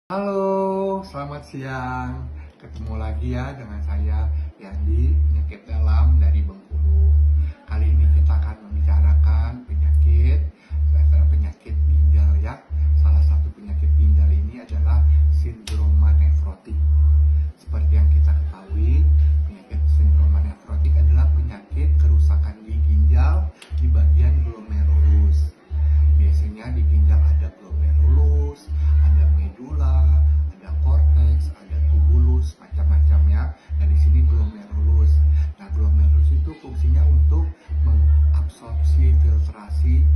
Halo, selamat siang. Ketemu lagi ya dengan saya Yandi, penyakit dalam dari Bengkulu. Kali ini kita akan membicarakan penyakit ginjal ya. Salah satu penyakit ginjal ini adalah sindroma nefrotik. Seperti yang kita ketahui, penyakit sindroma nefrotik adalah penyakit kerusakan di ginjal di bagian glomerulus. Biasanya di ginjal ada glomerulus, ada medula, ada korteks, ada tubulus, macam-macamnya. Nah, di sini glomerulus. Nah, glomerulus itu fungsinya untuk mengabsorpsi, filtrasi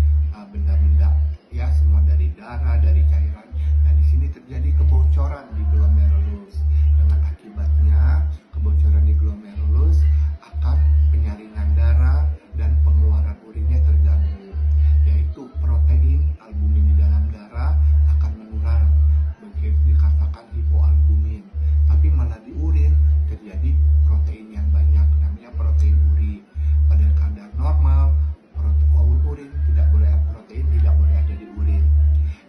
benda-benda ya, semua dari darah, dari cairan. Nah, di sini terjadi kebocoran di glomerulus. Dengan akibatnya kebocoran di glomerulus akan penyaringan darah dan pengeluaran urinnya terganggu, yaitu protein albumin di dalam darah akan menurun, begitu dikatakan hipoalbumin. Tapi malah di urin terjadi protein yang banyak, namanya protein uri. Pada kadar normal, urin tidak boleh, protein tidak boleh ada di urin.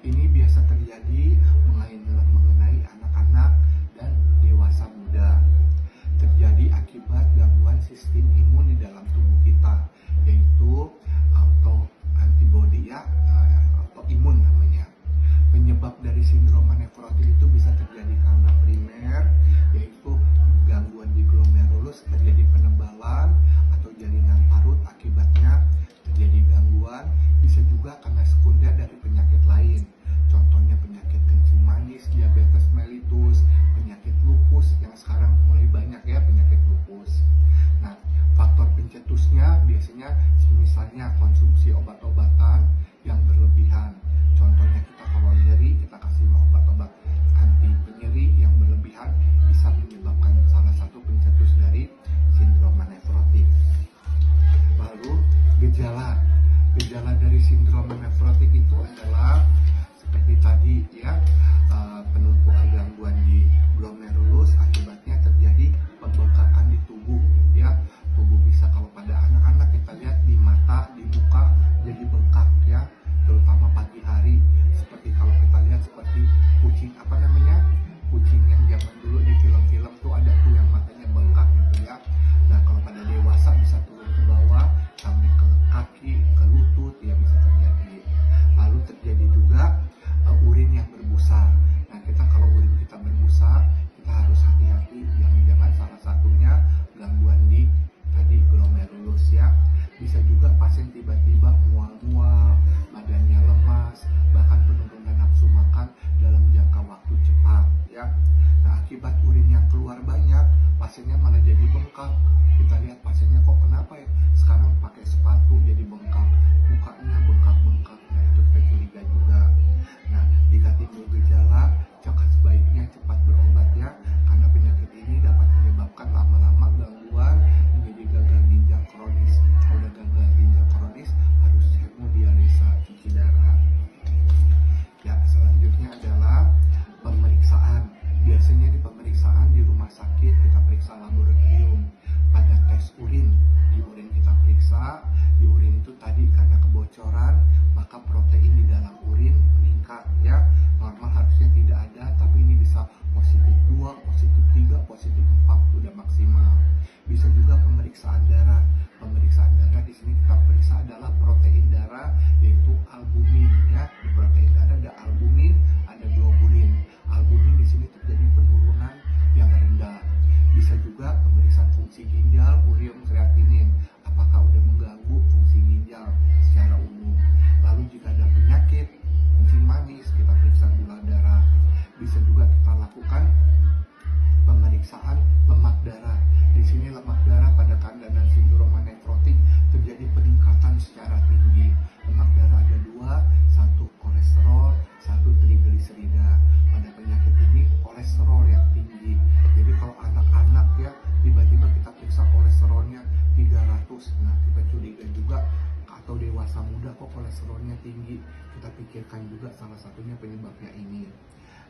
Ini biasa terjadi mengenai anak-anak dan dewasa muda. Terjadi akibat gangguan sistem imun di dalam tubuh kita, yaitu antibody ya, autoimun namanya. Penyebab dari sindroma nefrotik itu bisa terjadi karena primer, yaitu gangguan di glomerulus, terjadi penebalan atau jaringan parut, akibatnya terjadi gangguan. Bisa juga karena sekunder dari penyakit lain, contohnya penyakit kencing manis, diabetes mellitus, penyakit lupus yang sekarang mulai banyak ya, penyakit lupus. Nah, faktor pencetusnya biasanya misalnya konsumsi obat-obatan yang berlebihan. Contohnya kita kalau nyeri, kita kasih obat-obat anti penyeri yang berlebihan bisa menyebabkan salah satu pencetus dari sindroma nefrotik. Lalu gejala dari sindroma nefrotik itu adalah seperti tadi ya, penumpukan gangguan di glomerulus, akibatnya terjadi pembengkakan di tubuh ya. Tubuh bisa, kalau pada anak-anak kita lihat di mata, di muka jadi bengkak ya, terutama pagi hari. Seperti kalau kita lihat seperti kucing kucing yang zaman dulu di film-film tuh ada tuh yang matanya bengkak gitu ya. Nah, kalau pada dewasa bisa turun ke bawah sampai ke kaki, ke lutut ya, bisa terjadi. Lalu terjadi juga urin yang berbusa. Nah, kita kalau urin kita berbusa, kita harus hati-hati, jangan-jangan salah satunya gangguan di tadi glomerulus ya. Bisa juga pasien tiba-tiba mual-mual, badannya lemas, bahkan penurunan nafsu makan dalam jangka waktu cepat ya. Nah, akibat urin yang keluar banyak, pasiennya malah jadi bengkak. Kita lihat pasiennya, kok kenapa ya sekarang pakai sepatu jadi bengkak, mukanya bengkak-bengkak. Nah, itu kita curiga juga. Nah, jika timbul gejala, sebaiknya cepat berobat ya, karena penyakit ini dapat menyebabkan lama-lama gangguan menjadi gagal ginjal kronis. Kalau udah gagal ginjal kronis, harus hemodialisa, cuci darah. Ya, selanjutnya adalah pemeriksaan. Biasanya di pemeriksaan di rumah sakit kita periksa laboratorium. Pada tes urin, di urin kita periksa, di urin itu tadi karena kebocoran, maka protein di dalam urin meningkat ya. Normal harusnya tidak ada, tapi ini bisa positif 2, positif 3, positif 4, sudah maksimal. Bisa juga pemeriksaan darah. Pemeriksaan darah di sini kita periksa adalah protein darah, yaitu albumin ya. Di protein darah ada albumin, ada globulin. Albumin di sini terjadi penurunan yang rendah. Bisa juga pemeriksaan fungsi ginjal, urium kreatinin, apakah udah mengganggu fungsi ginjal secara umum. Lalu jika ada penyakit kencing manis, kita periksa gula darah. Bisa juga kita lakukan pemeriksaan lemak darah. Di sini lemak darah pada kandanan sindroma nefrotik terjadi peningkatan secara tinggi. Lemak darah ada 2, satu kolesterol, satu trigliserida. Pada penyakit ini kolesterol yang tinggi. Jadi kalau anak-anak ya, tiba-tiba kita periksa kolesterolnya 300, nah kita curiga juga. Atau dewasa muda kok kolesterolnya tinggi, kita pikirkan juga salah satunya penyebabnya ini.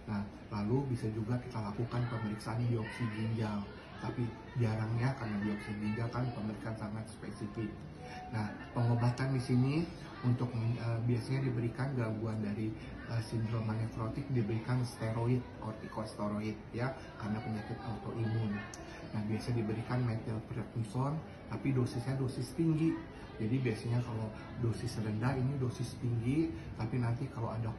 Nah, lalu bisa juga kita lakukan pemeriksaan biopsi ginjal. tapi jarangnya karena biopsi ginjal kan pemeriksaan sangat spesifik. Nah, pengobatan di sini untuk biasanya diberikan gangguan dari sindroma nefrotik, diberikan steroid, kortikosteroid ya, karena penyakit autoimun. Nah, biasa diberikan methylprednison, tapi dosisnya dosis tinggi. Jadi biasanya kalau dosis rendah ini dosis tinggi, tapi nanti kalau ada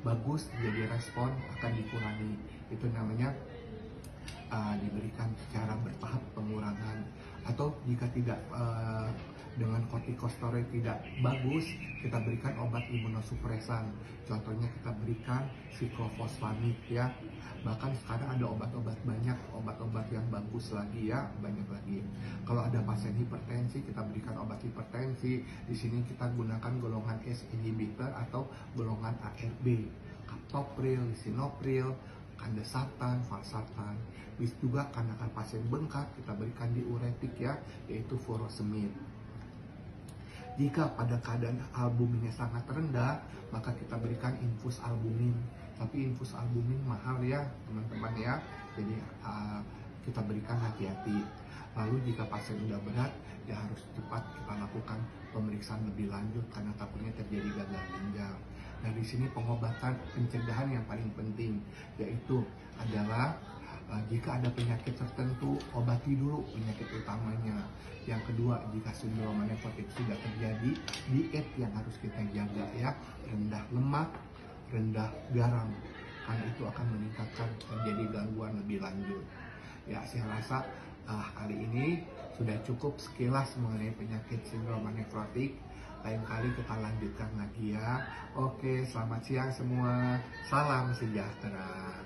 bagus terjadi respon akan dikurangi. Itu namanya diberikan secara bertahap pengurangan. Atau jika tidak dengan kortikosteroid tidak bagus, kita berikan obat imunosupresan. Contohnya kita berikan siklofosfamid ya. Bahkan sekarang ada obat-obat banyak, obat-obat yang bagus lagi ya, banyak lagi. Kalau ada pasien hipertensi, kita berikan obat hipertensi. Di sini kita gunakan golongan ACE inhibitor atau golongan ARB, captopril, lisinopril, kandesatan, valsartan. Bisa juga karena pasien bengkak, kita berikan diuretik ya, yaitu furosemid. Jika pada keadaan albuminnya sangat rendah, maka kita berikan infus albumin. Tapi infus albumin mahal ya teman-teman ya, jadi kita berikan hati-hati. Lalu jika pasien sudah berat, ya harus cepat kita lakukan pemeriksaan lebih lanjut karena takutnya terjadi gagal ginjal. Nah, di sini pengobatan pencegahan yang paling penting yaitu adalah jika ada penyakit tertentu, obati dulu penyakit utamanya. Yang kedua, jika sindroma nefrotik sudah terjadi, diet yang harus kita jaga ya, rendah lemak, rendah garam, karena itu akan meningkatkan terjadi gangguan lebih lanjut. Ya, saya rasa kali ini sudah cukup sekilas mengenai penyakit sindroma nefrotik. Lain kali kita lanjutkan lagi ya. Oke, selamat siang semua. Salam sejahtera.